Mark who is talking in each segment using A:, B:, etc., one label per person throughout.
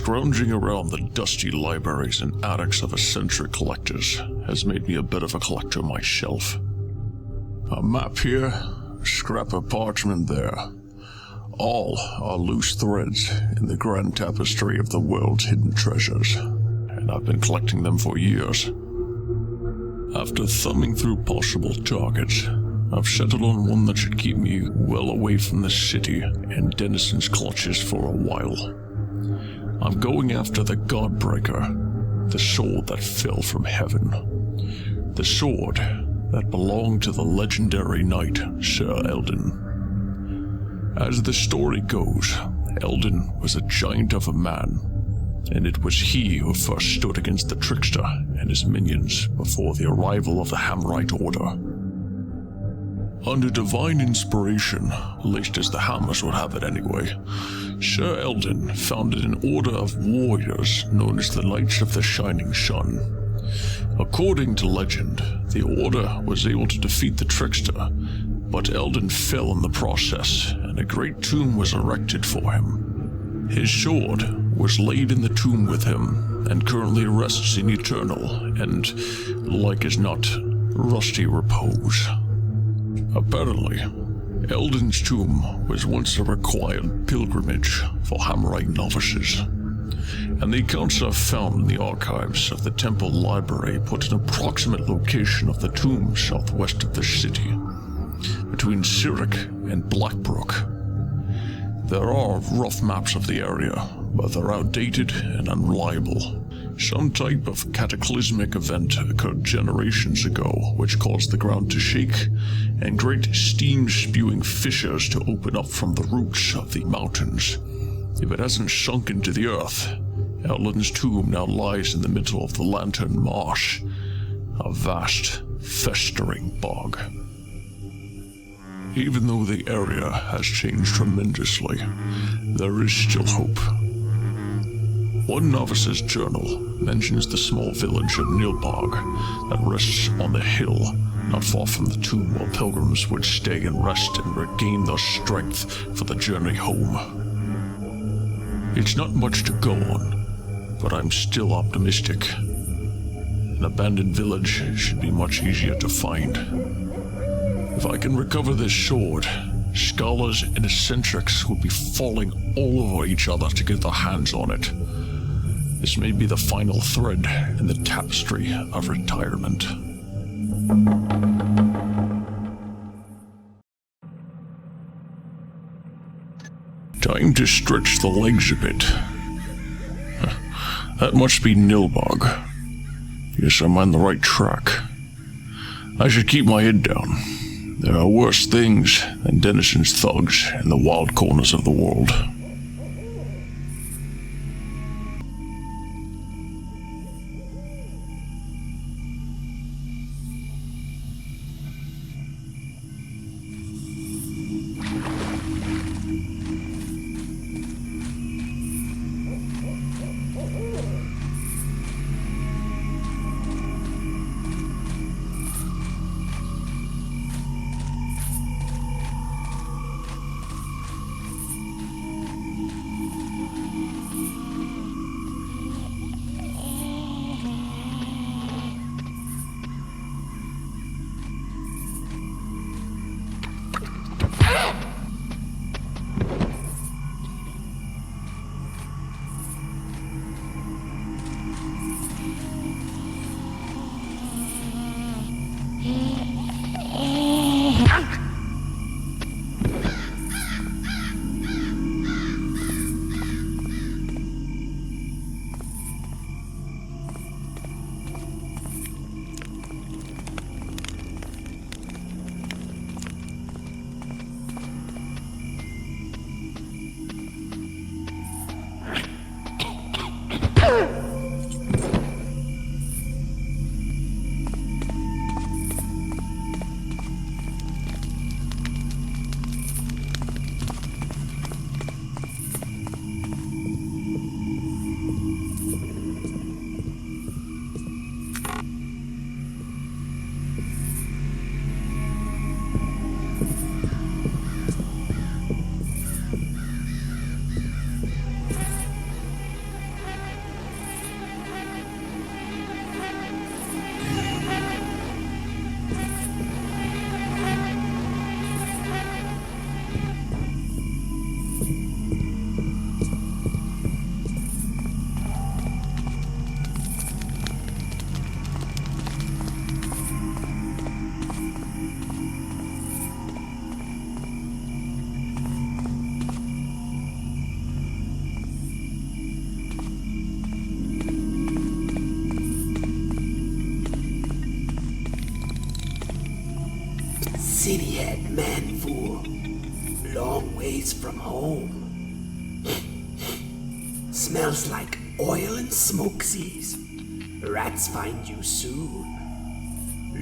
A: Scrounging around the dusty libraries and attics of eccentric collectors has made me a bit of a collector myself. A map here, a scrap of parchment there. All are loose threads in the grand tapestry of the world's hidden treasures, and I've been collecting them for years. After thumbing through possible targets, I've settled on one that should keep me well away from the city and denizens' clutches for a while. I'm going after the Godbreaker, the sword that fell from heaven. The sword that belonged to the legendary knight Sir Eldin. As the story goes, Eldin was a giant of a man, and it was he who first stood against the trickster and his minions before the arrival of the Hammerite order. Under divine inspiration, at least as the Hammers would have it anyway, Sir Eldin founded an order of warriors known as the Knights of the Shining Sun. According to legend, the order was able to defeat the trickster, but Eldin fell in the process, and a great tomb was erected for him. His sword was laid in the tomb with him, and currently rests in eternal and, like as not, rusty repose. Apparently, Eldin's tomb was once a required pilgrimage for Hammerite novices, and the accounts I've found in the archives of the temple library put an approximate location of the tomb southwest of the city, between Cyric and Blackbrook. There are rough maps of the area, but they're outdated and unreliable. Some type of cataclysmic event occurred generations ago, which caused the ground to shake, and great steam-spewing fissures to open up from the roots of the mountains. If it hasn't sunk into the earth, Eldin's tomb now lies in the middle of the Lantern Marsh, a vast, festering bog. Even though the area has changed tremendously, there is still hope. One novice's journal mentions the small village of Nilbog that rests on the hill not far from the tomb where pilgrims would stay and rest and regain their strength for the journey home. It's not much to go on, but I'm still optimistic. An abandoned village should be much easier to find. If I can recover this sword, scholars and eccentrics will be falling all over each other to get their hands on it. This may be the final thread in the tapestry of retirement. Time to stretch the legs a bit. That must be Nilbog. Yes, I'm on the right track. I should keep my head down. There are worse things than denizens' thugs in the wild corners of the world.
B: Cityhead man fool. Long ways from home. Smells like oil and smoke seas. Rats find you soon.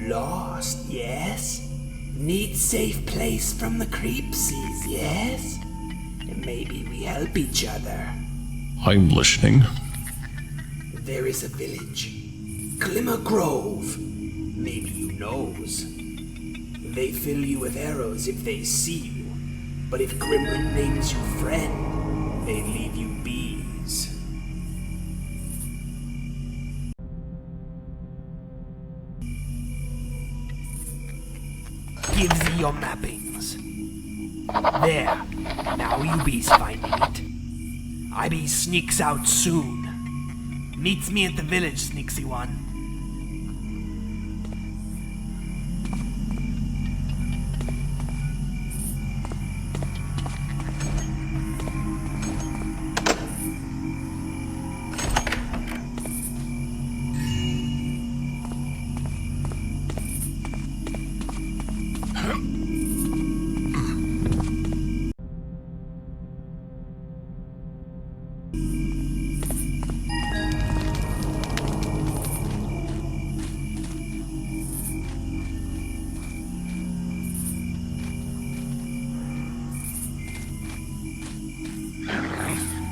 B: Lost, yes? Need safe place from the creep seas, yes? And maybe we help each other.
A: I'm listening.
B: There is a village. Glimmer Grove. Maybe you knows. They fill you with arrows if they see you. But if Gremlin names you friend, they leave you bees. Give thee your mappings. There. Now you bees finding it. I be sneaks out soon. Meets me at the village, Sneaksy One.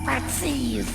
C: Ratsies!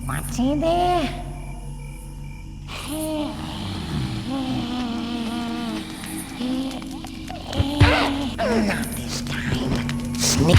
C: What's in there? Not this time. Sneak.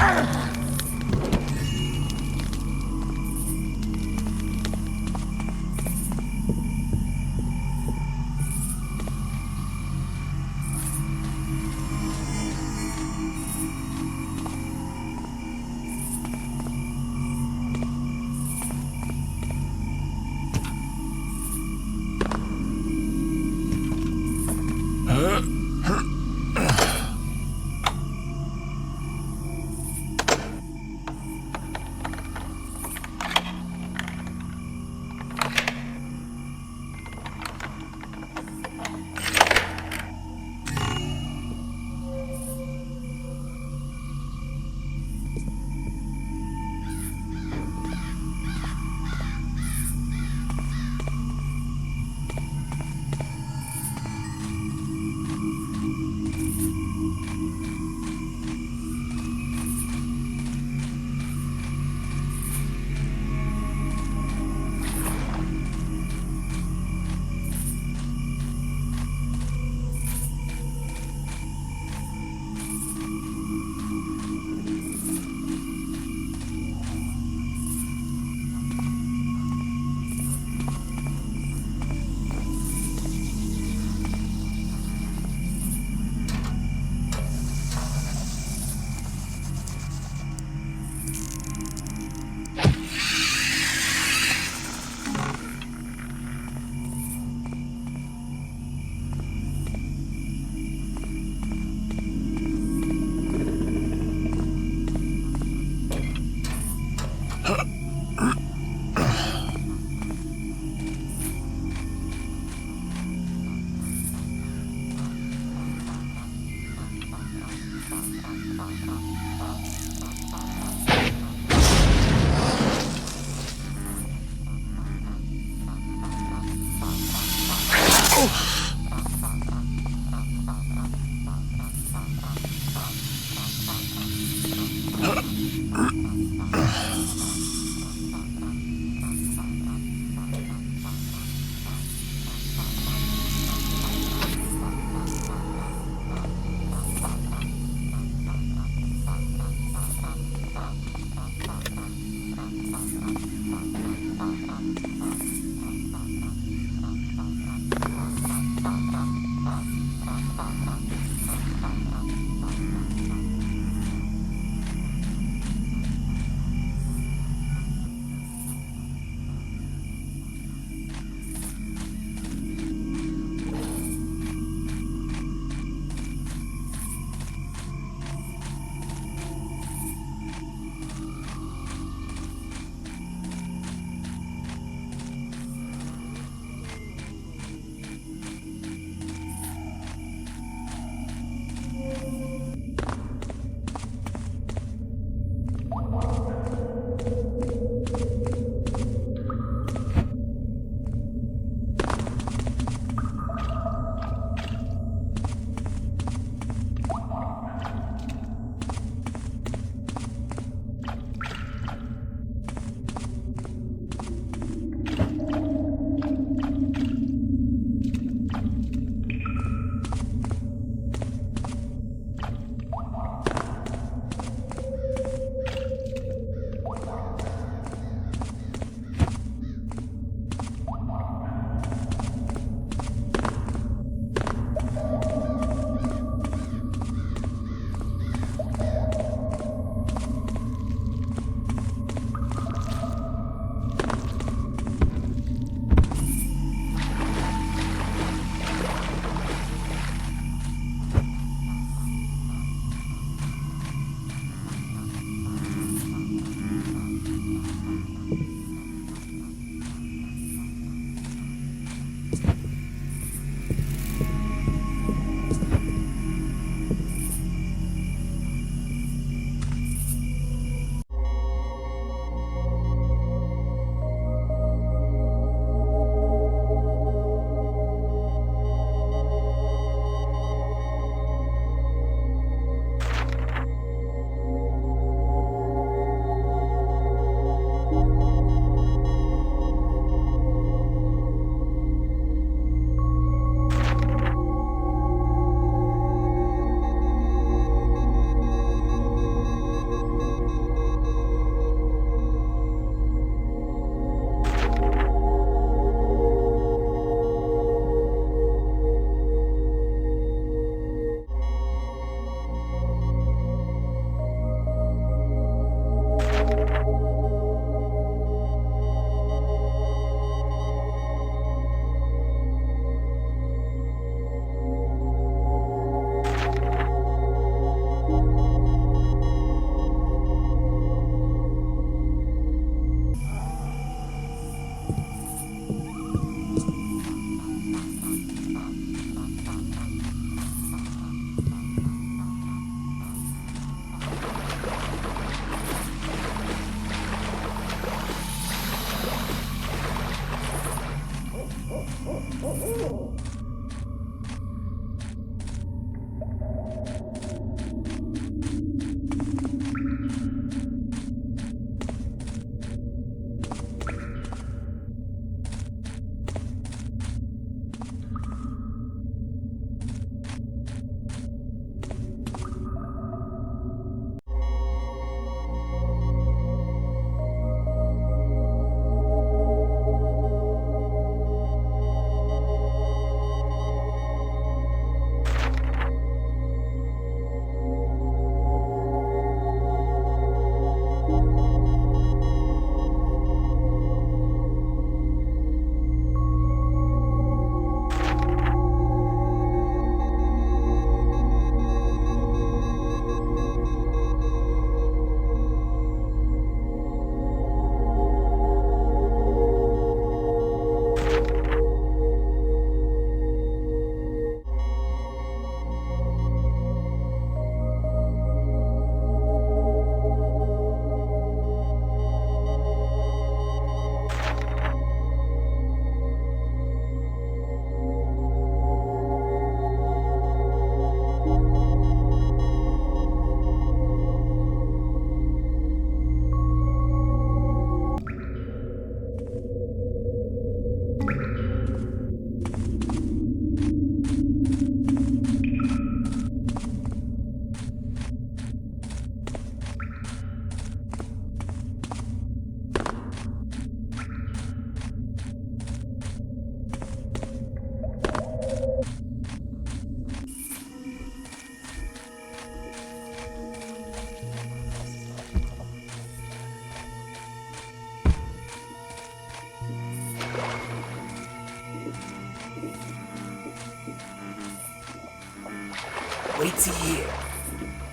B: See here.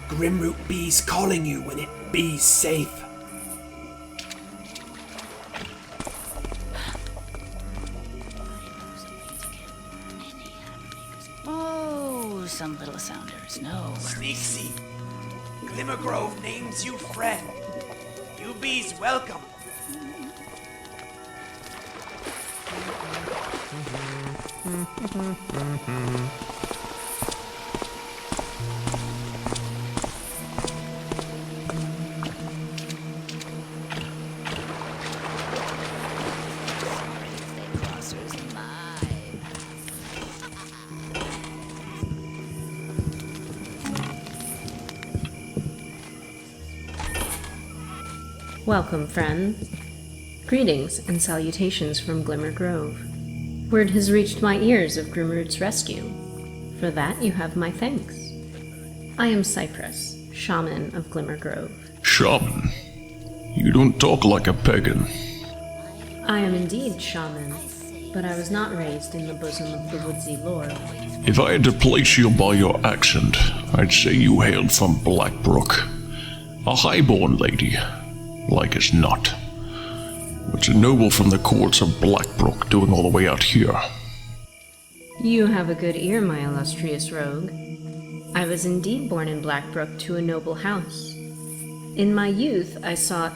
B: Grimroot Bee's calling you when it be's safe.
D: Oh, some little sounders, no worries.
B: Sneaksy. Glimmergrove names you friend. You be's welcome.
E: Welcome, friends. Greetings and salutations from Glimmer Grove. Word has reached my ears of Grimroot's rescue. For that you have my thanks. I am Cypress, shaman of Glimmer Grove.
A: Shaman? You don't talk like a pagan.
E: I am indeed shaman, but I was not raised in the bosom of the woodsy lord.
A: If I had to place you by your accent, I'd say you hailed from Blackbrook. A highborn lady, like as not. What's a noble from the courts of Blackbrook doing all the way out here?
E: You have a good ear, my illustrious rogue. I was indeed born in Blackbrook to a noble house. In my youth, I sought...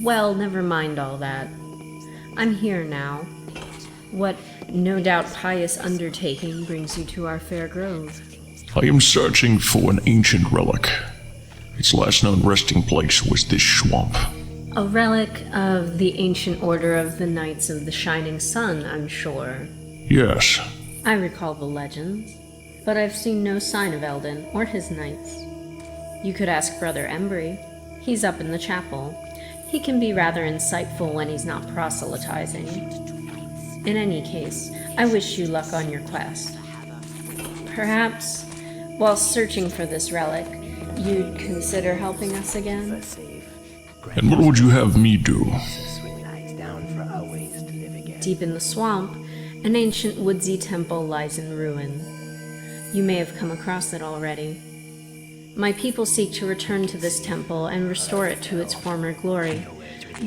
E: Well, never mind all that. I'm here now. What no doubt pious undertaking brings you to our fair grove?
A: I am searching for an ancient relic. Its last known resting place was this swamp.
E: A relic of the ancient order of the Knights of the Shining Sun, I'm sure.
A: Yes.
E: I recall the legends, but I've seen no sign of Eldon or his knights. You could ask Brother Embry. He's up in the chapel. He can be rather insightful when he's not proselytizing. In any case, I wish you luck on your quest. Perhaps, while searching for this relic, you'd consider helping us again?
A: And what would you have me do?
E: Deep in the swamp, an ancient woodsy temple lies in ruin. You may have come across it already. My people seek to return to this temple and restore it to its former glory,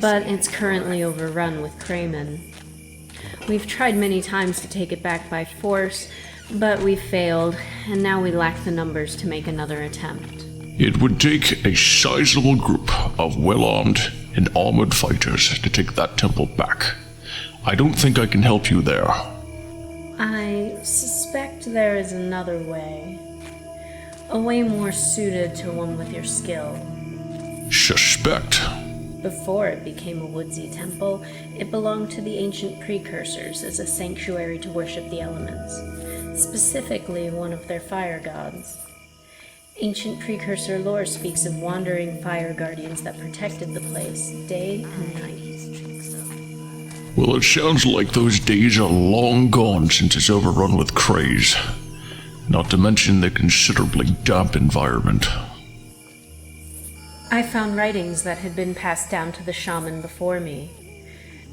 E: but it's currently overrun with craymen. We've tried many times to take it back by force, but we've failed, and now we lack the numbers to make another attempt.
A: It would take a sizable group of well-armed and armored fighters to take that temple back. I don't think I can help you there.
E: I suspect there is another way. A way more suited to one with your skill.
A: Suspect?
E: Before it became a woodsy temple, it belonged to the ancient precursors as a sanctuary to worship the elements, specifically one of their fire gods. Ancient precursor lore speaks of wandering fire guardians that protected the place day and night.
A: Well, it sounds like those days are long gone since it's overrun with craze. Not to mention the considerably damp environment.
E: I found writings that had been passed down to the shaman before me.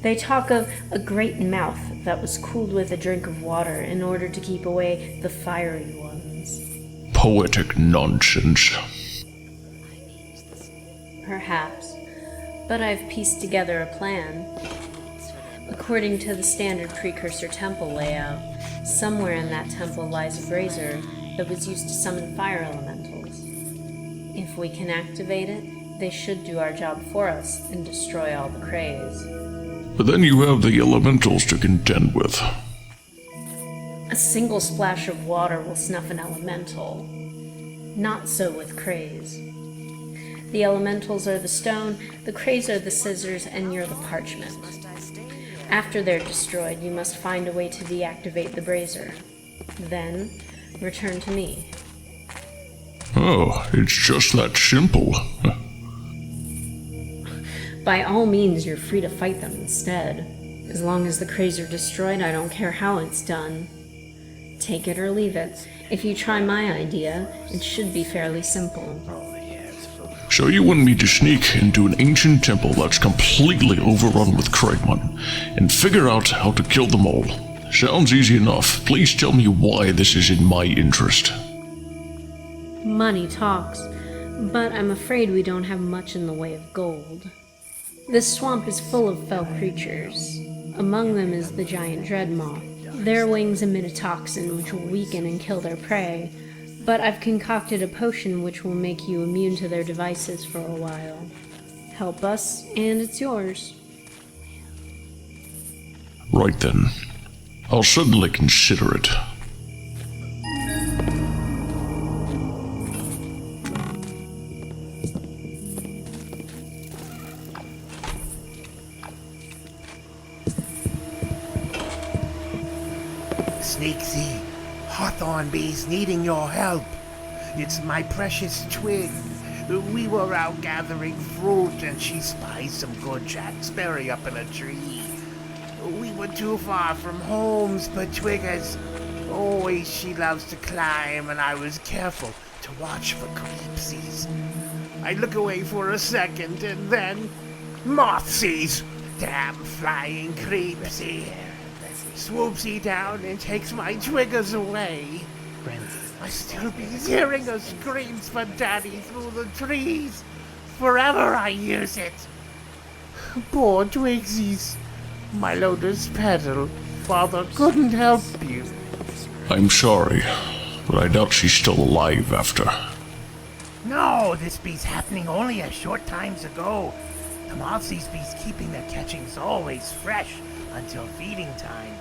E: They talk of a great mouth that was cooled with a drink of water in order to keep away the fiery ones.
A: Poetic nonsense.
E: Perhaps, but I've pieced together a plan. According to the standard precursor temple layout, somewhere in that temple lies a brazier that was used to summon fire elementals. If we can activate it, they should do our job for us and destroy all the craze.
A: But then you have the elementals to contend with.
E: A single splash of water will snuff an elemental. Not so with craze. The elementals are the stone, the craze are the scissors, and you're the parchment. After they're destroyed, you must find a way to deactivate the brazier. Then, return to me.
A: Oh, it's just that simple.
E: By all means, you're free to fight them instead. As long as the craze are destroyed, I don't care how it's done. Take it or leave it. If you try my idea, it should be fairly simple.
A: So you want me to sneak into an ancient temple that's completely overrun with cragmen and figure out how to kill them all? Sounds easy enough. Please tell me why this is in my interest.
E: Money talks, but I'm afraid we don't have much in the way of gold. This swamp is full of fell creatures. Among them is the giant dread moth. Their wings emit a toxin which will weaken and kill their prey, but I've concocted a potion which will make you immune to their devices for a while. Help us, and it's yours.
A: Right then. I'll certainly consider it.
F: Sneaksy, Hawthorn Bee's needing your help. It's my precious twin. We were out gathering fruit and she spies some good jackberry up in a tree. We were too far from homes, but Twiggers, always she loves to climb, and I was careful to watch for creepsies. I look away for a second and then Mothsies! Damn flying creepsy! Swoops he down and takes my Twiggers away. I still be hearing her screams for Daddy through the trees. Forever I use it. Poor Twigsies. My lotus petal. Father couldn't help you.
A: I'm sorry, but I doubt she's still alive after.
F: No, this be's happening only a short times ago. The Mothsies be's keeping their catchings always fresh until feeding times.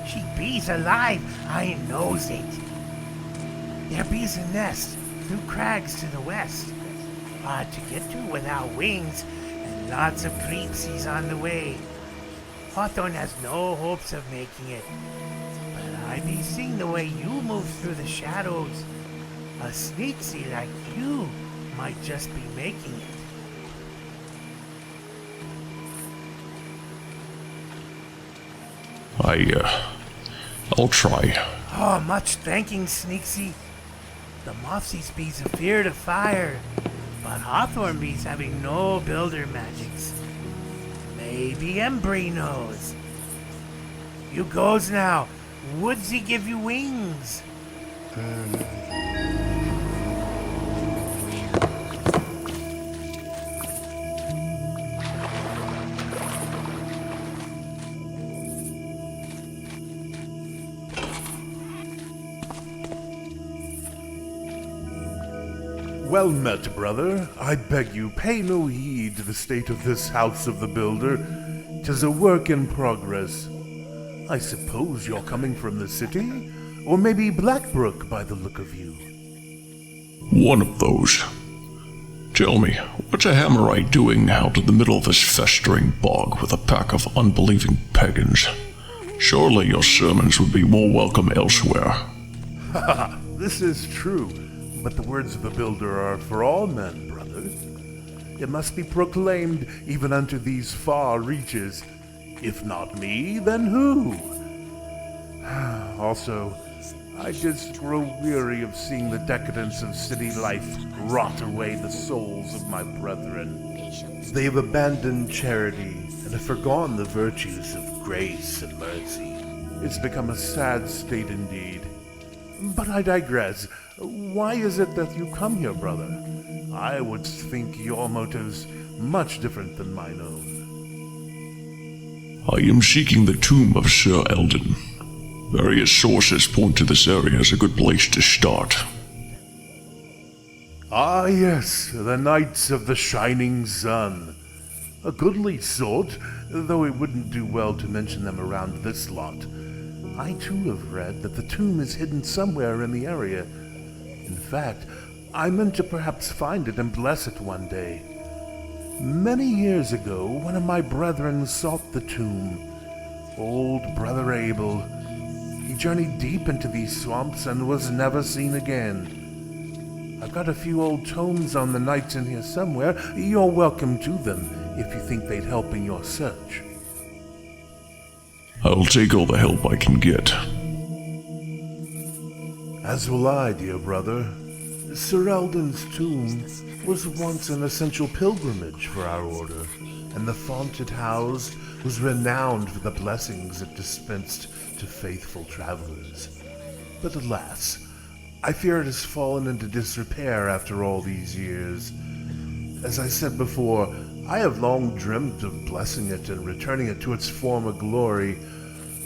F: She be's alive, I knows it. There be's a nest through crags to the west. Hard to get to without wings, and lots of creepsies on the way. Hawthorn has no hopes of making it, but I be seeing the way you move through the shadows. A sneaksy like you might just be making it.
A: I'll try.
F: Oh, much thanking, Sneaksy. The Mothsies be's afeard of fire, but Hawthorn be's having no builder magics. Maybe Embry knows. You goes now. Woodsy give you wings?
G: Well met, brother. I beg you, pay no heed to the state of this house of the builder. 'Tis a work in progress. I suppose you're coming from the city? Or maybe Blackbrook by the look of you.
A: One of those. Tell me, what's a Hammerite doing out in the middle of this festering bog with a pack of unbelieving pagans? Surely your sermons would be more welcome elsewhere.
G: Ha! This is true, but the words of the builder are for all men, brother. It must be proclaimed even unto these far reaches. If not me, then who? Also, I just grow weary of seeing the decadence of city life rot away the souls of my brethren. They have abandoned charity and have forgone the virtues of grace and mercy. It's become a sad state indeed. But I digress. Why is it that you come here, brother? I would think your motives much different than mine own.
A: I am seeking the tomb of Sir Eldon. Various sources point to this area as a good place to start.
G: Ah, yes, the Knights of the Shining Sun. A goodly sort, though it wouldn't do well to mention them around this lot. I too have read that the tomb is hidden somewhere in the area. In fact, I meant to perhaps find it and bless it one day. Many years ago, one of my brethren sought the tomb. Old Brother Abel. He journeyed deep into these swamps and was never seen again. I've got a few old tomes on the knights in here somewhere. You're welcome to them if you think they'd help in your search.
A: I'll take all the help I can get.
G: As will I, dear brother. Sir Eldon's tomb was once an essential pilgrimage for our order, and the vaunted house was renowned for the blessings it dispensed to faithful travelers. But alas, I fear it has fallen into disrepair after all these years. As I said before, I have long dreamt of blessing it and returning it to its former glory,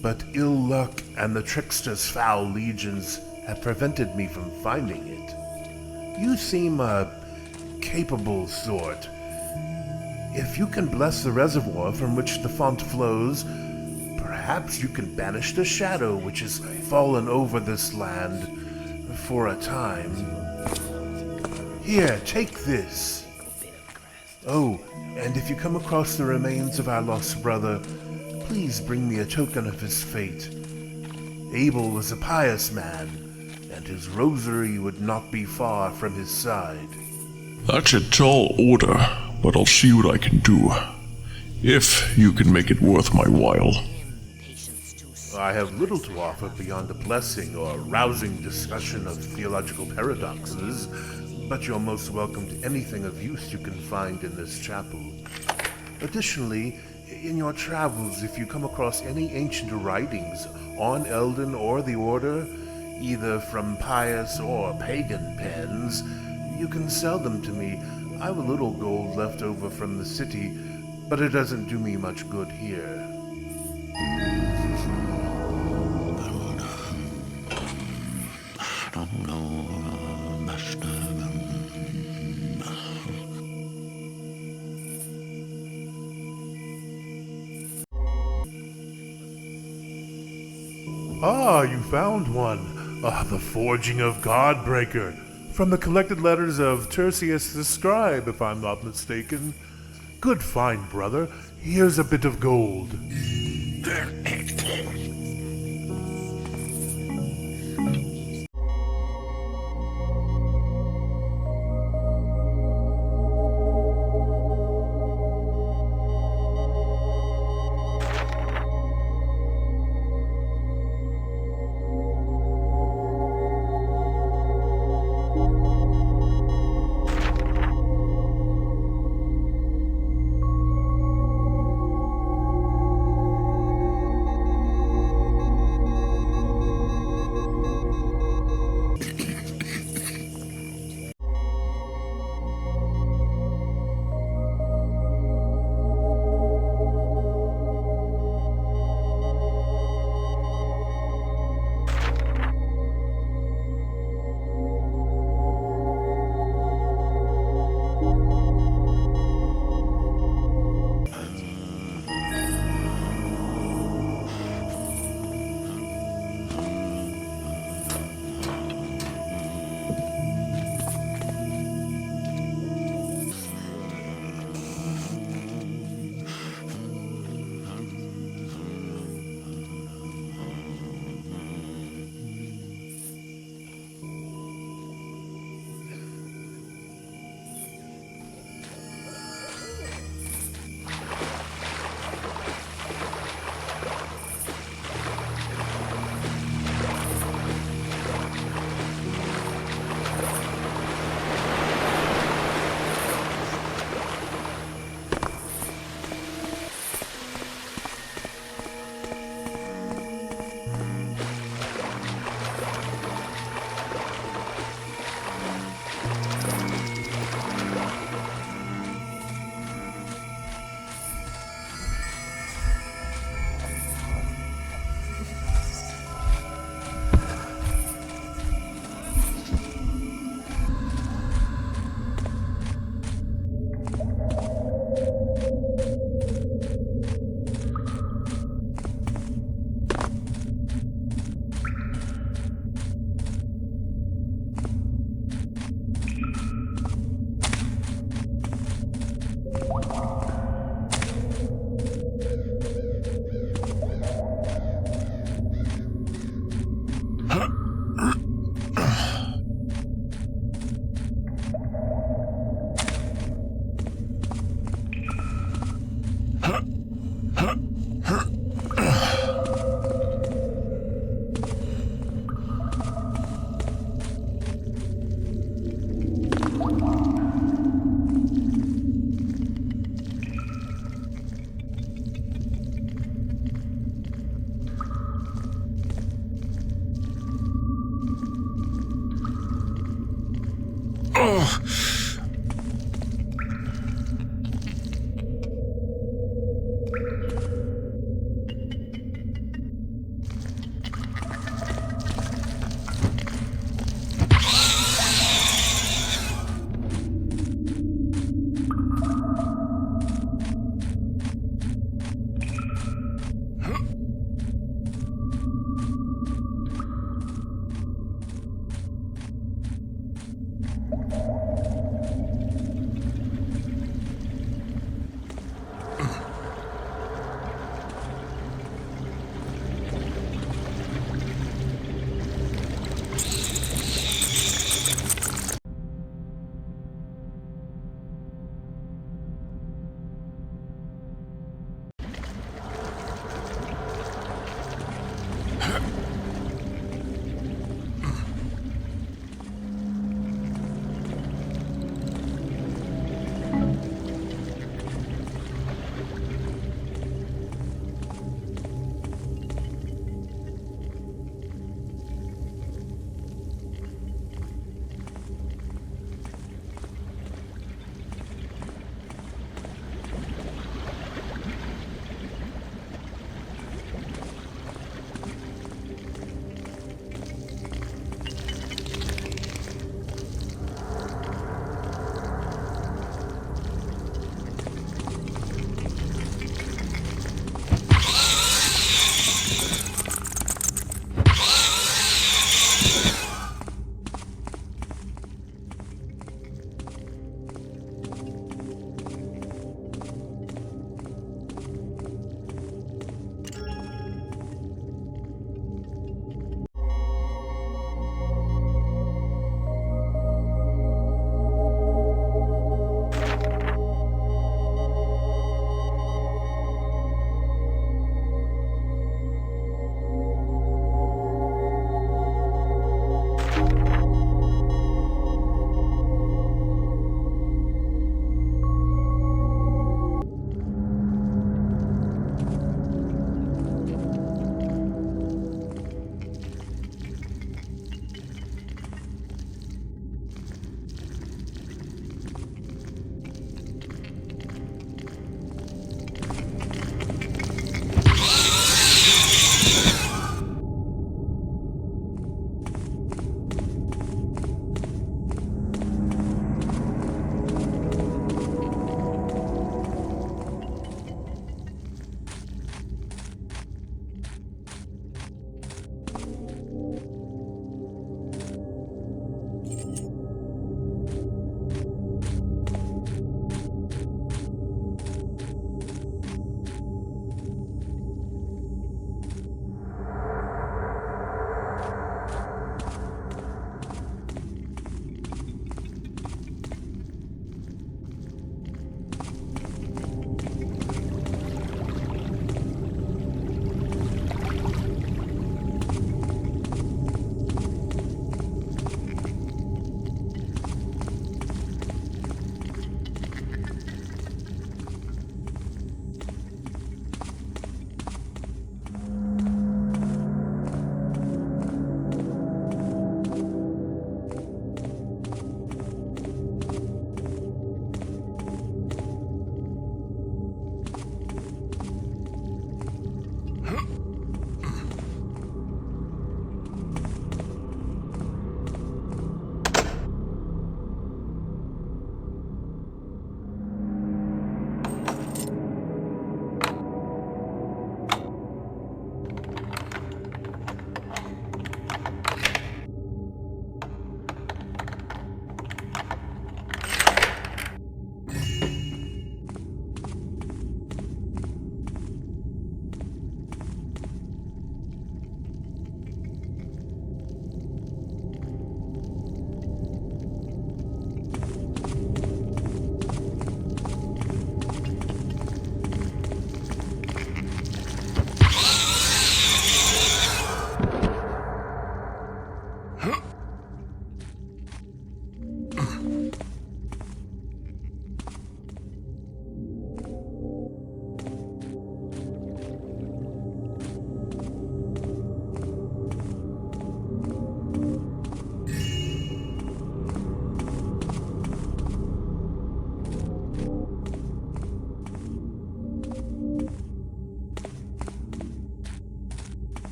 G: but ill luck and the trickster's foul legions have prevented me from finding it. You seem a capable sort. If you can bless the reservoir from which the font flows, perhaps you can banish the shadow which has fallen over this land for a time. Here, take this. Oh, and if you come across the remains of our lost brother, please bring me a token of his fate. Abel was a pious man, and his rosary would not be far from his side.
A: That's a tall order, but I'll see what I can do. If you can make it worth my while.
G: I have little to offer beyond a blessing or rousing discussion of theological paradoxes, but you're most welcome to anything of use you can find in this chapel. Additionally, in your travels, if you come across any ancient writings on Eldon or the Order, either from pious or pagan pens, you can sell them to me. I have a little gold left over from the city, but it doesn't do me much good here. Ah, you found one. The Forging of Godbreaker. From the collected letters of Tertius the Scribe, if I'm not mistaken. Good find, brother. Here's a bit of gold.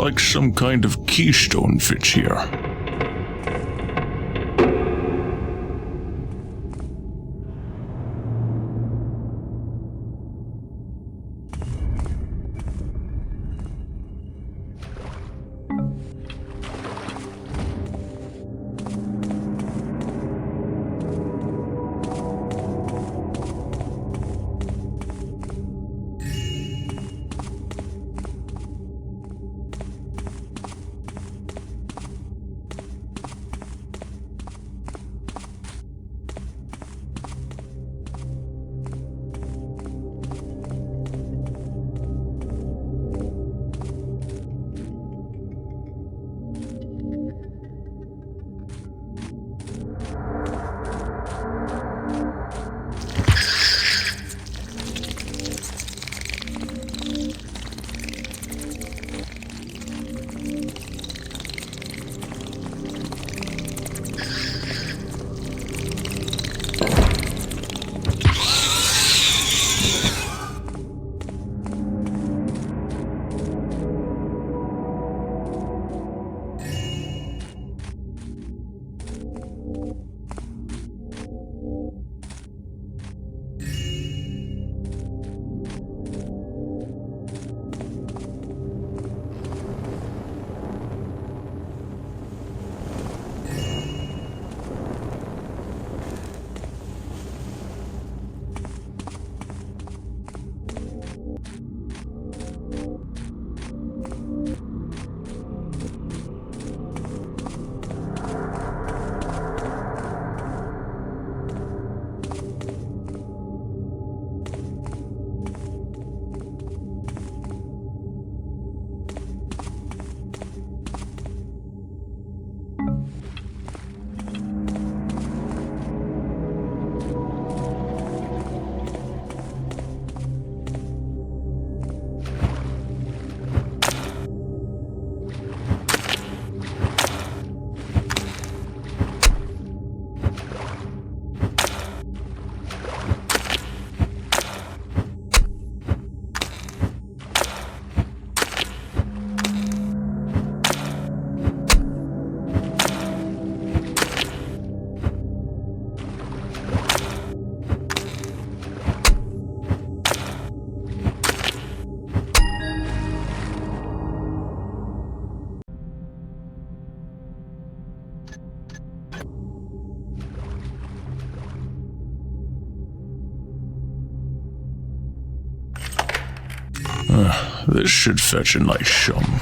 A: like some kind of keystone fits here. This should fetch a nice shum.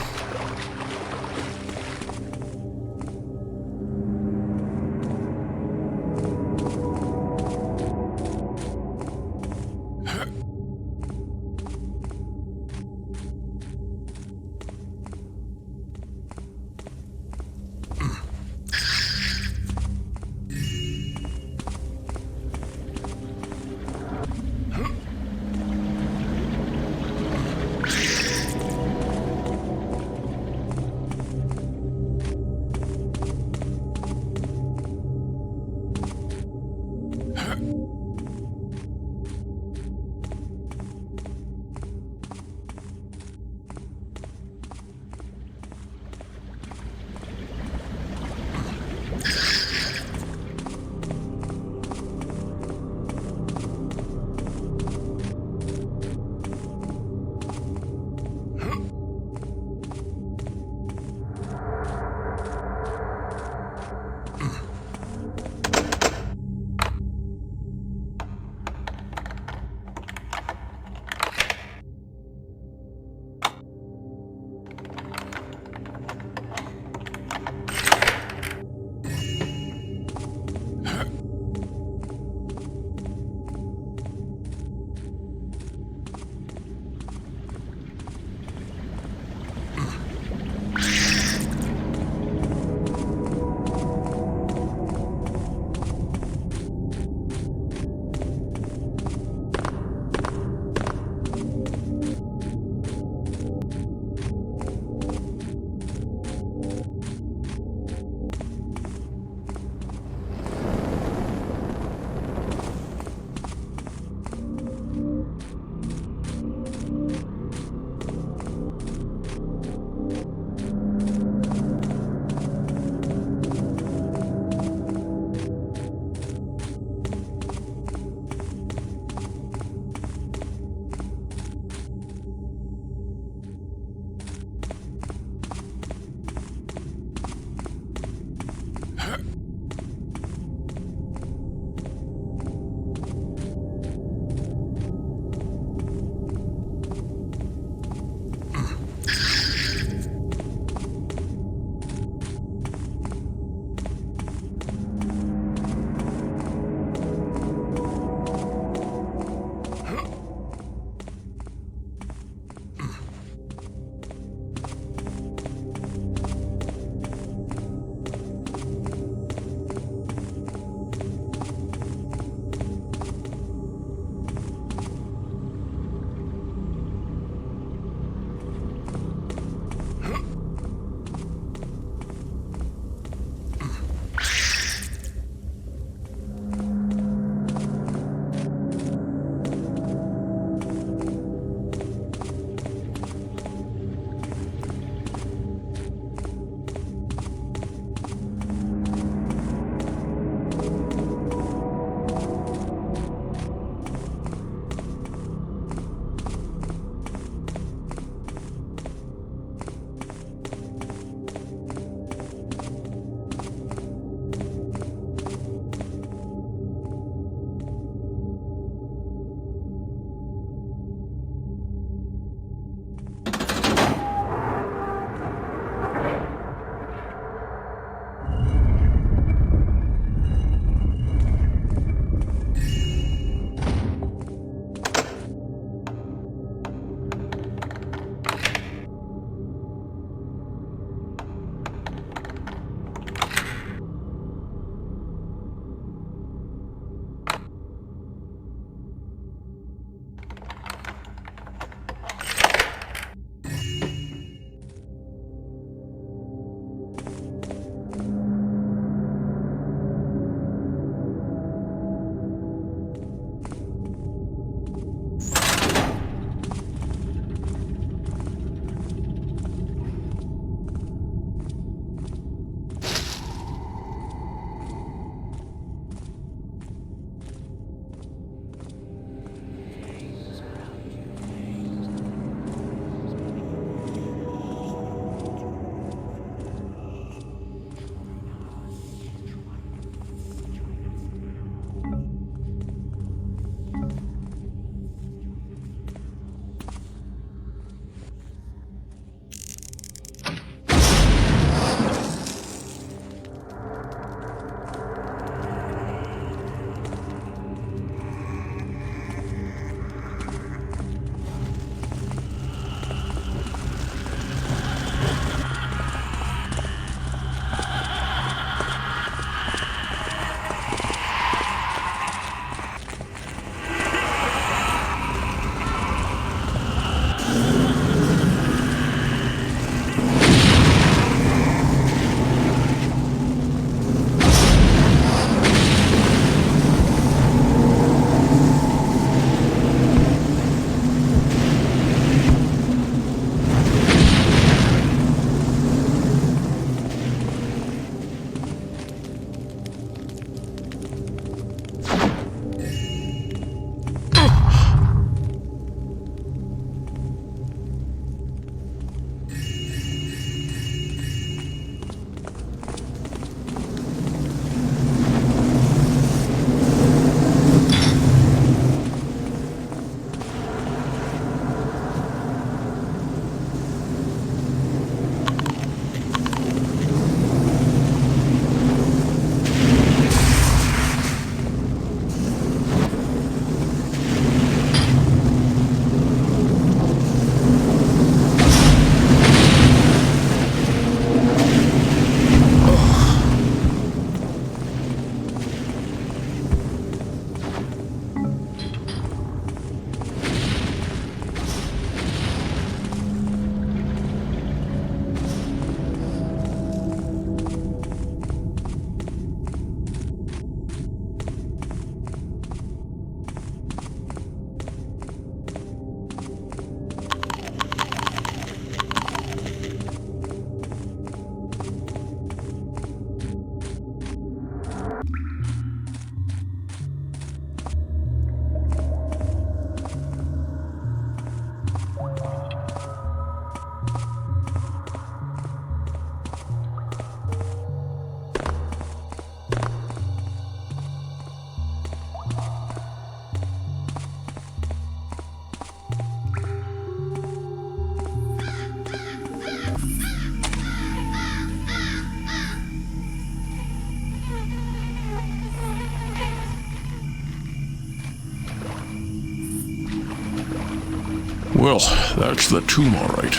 A: Well, that's the tomb, all right.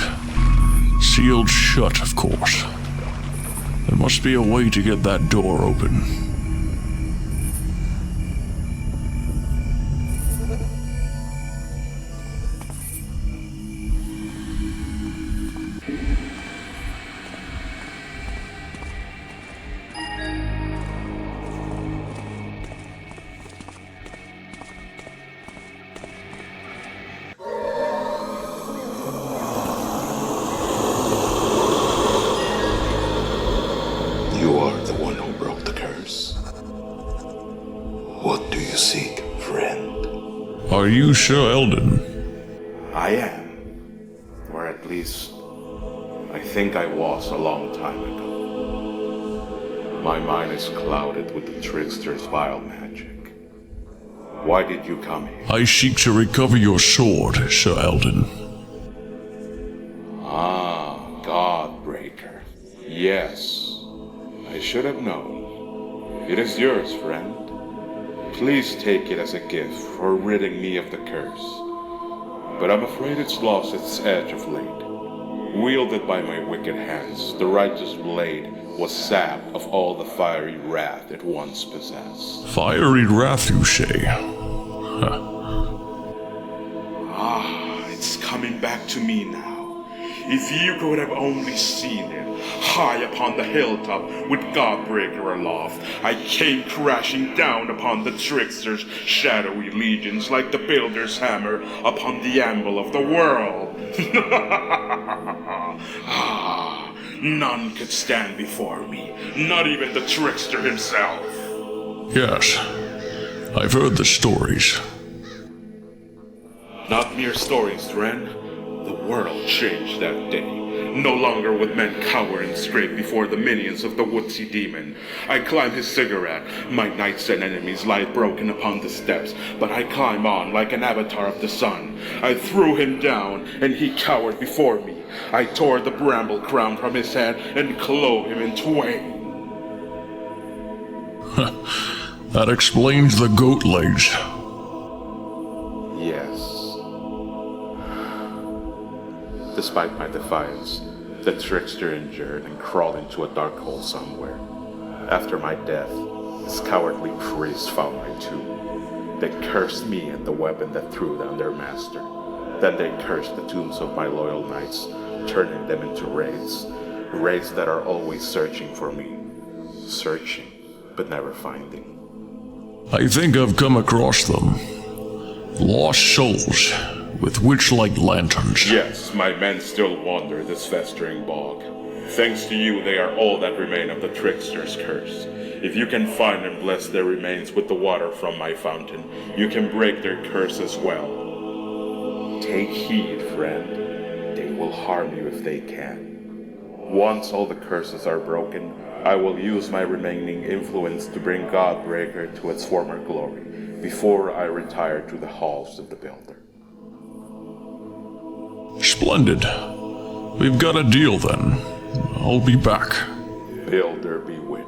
A: Sealed shut, of course. There must be a way to get that door open.
H: You are the one who broke the curse. What do you seek, friend?
A: Are you Sir Eldon?
I: I am. Or at least, I think I was a long time ago. My mind is clouded with the trickster's vile magic. Why did you come here?
A: I seek to recover your sword, Sir Eldon.
I: Ah, Godbreaker. Yes. I should have known. It is yours, friend. Please take it as a gift for ridding me of the curse. But I'm afraid it's lost its edge of late. Wielded by my wicked hands, the righteous blade was sapped of all the fiery wrath it once possessed.
A: Fiery wrath, you say?
I: It's coming back to me now. If you could have only seen it, high upon the hilltop with Godbreaker aloft, I came crashing down upon the trickster's shadowy legions like the builder's hammer upon the anvil of the world. None could stand before me, not even the trickster himself.
A: Yes, I've heard the stories.
I: Not mere stories, Dren. The world changed that day. No longer would men cower and scrape before the minions of the woodsy demon. I climb his cigarette. My knights and enemies lie broken upon the steps, but I climb on like an avatar of the sun. I threw him down, and he cowered before me. I tore the bramble crown from his head and clove him in twain.
A: That explains the goat legs.
I: Yes. Despite my defiance, the trickster endured and crawled into a dark hole somewhere. After my death, his cowardly priests found my tomb. They cursed me and the weapon that threw down their master. Then they cursed the tombs of my loyal knights, turning them into wraiths. Wraiths that are always searching for me. Searching, but never finding.
A: I think I've come across them. Lost souls with witch-like lanterns.
I: Yes, my men still wander this festering bog. Thanks to you, they are all that remain of the trickster's curse. If you can find and bless their remains with the water from my fountain, you can break their curse as well. Take heed, friend. They will harm you if they can. Once all the curses are broken, I will use my remaining influence to bring Godbreaker to its former glory, before I retire to the halls of the Builder.
A: Splendid. We've got a deal then. I'll be back.
I: Builder be with you.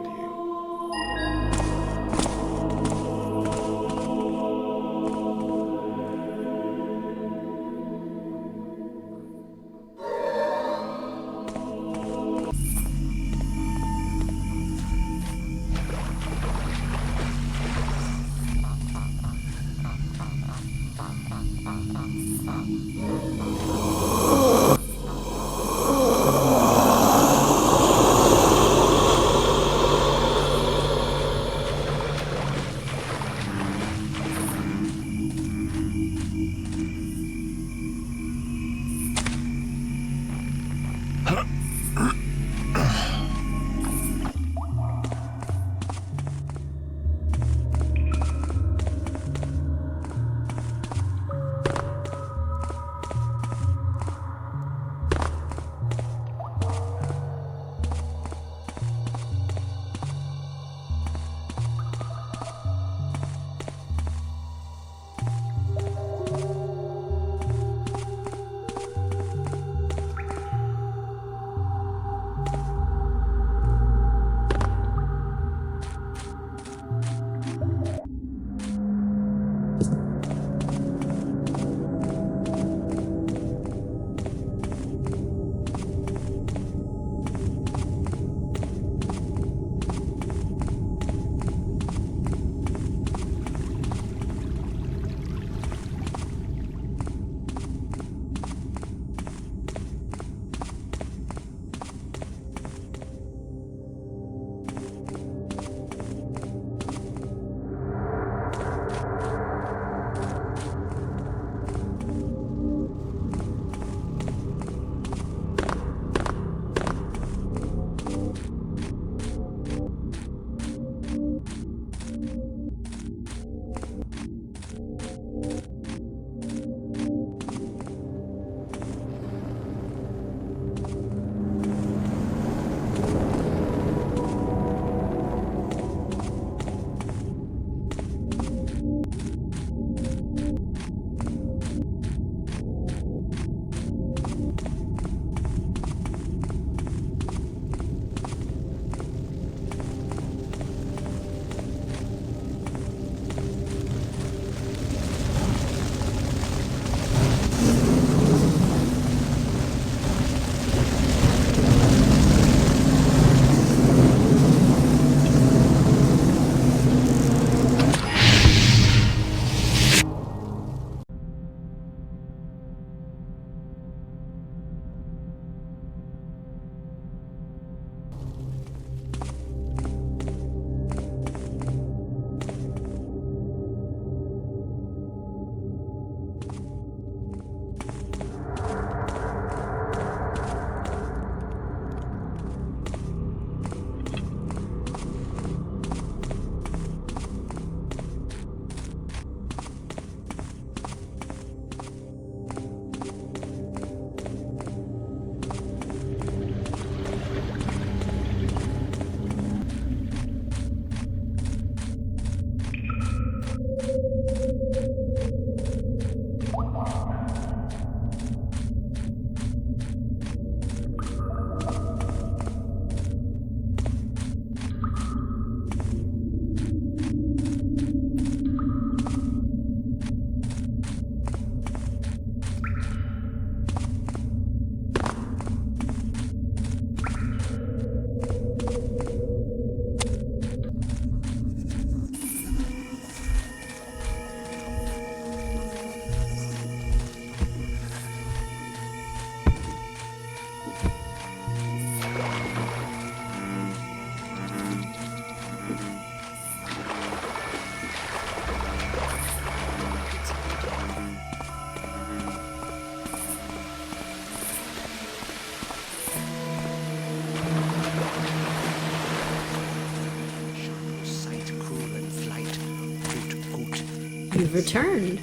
E: You've returned.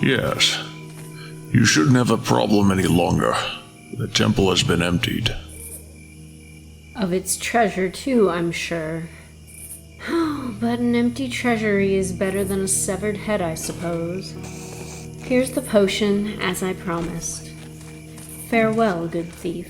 A: Yes. You shouldn't have a problem any longer. The temple has been emptied.
E: Of its treasure, too, I'm sure. But an empty treasury is better than a severed head, I suppose. Here's the potion, as I promised. Farewell, good thief.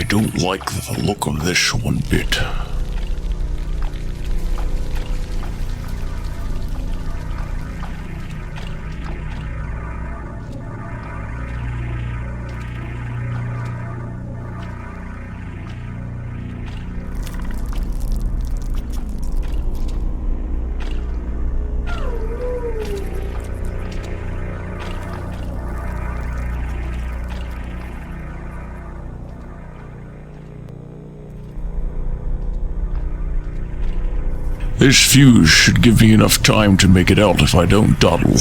A: don't like the look of this one bit. This fuse should give me enough time to make it out if I don't dawdle.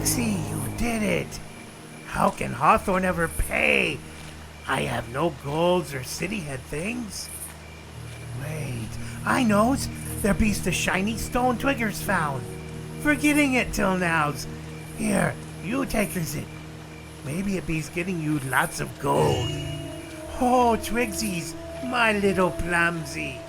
F: Trixie, you did it. How can Hawthorne ever pay? I have no golds or city head things. Wait, I knows. There be's the shiny stone Twiggers found. Forgetting it till now's. Here, you takers it. Maybe it be's getting you lots of gold. Oh, Twigsies, my little plumsy.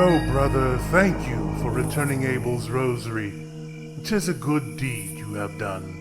G: Oh, brother, thank you for returning Abel's rosary. 'Tis a good deed you have done.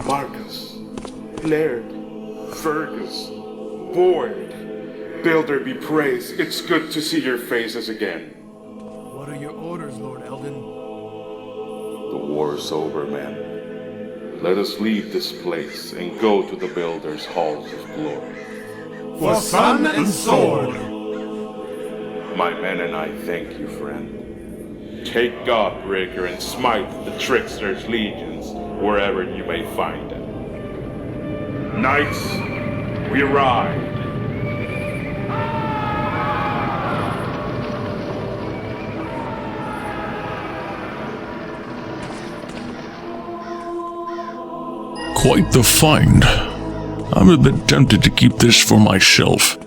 I: Marcus, Laird, Fergus, Boyd, Builder be praised, it's good to see your faces again.
J: What are your orders, Lord Eldon?
I: The war's over, men. Let us leave this place and go to the Builder's halls of glory.
J: For sun and sword!
I: My men and I thank you, friend. Take Godbreaker and smite the trickster's legions wherever you may find them. Knights, we ride.
A: Quite the find. I'm a bit tempted to keep this for my shelf.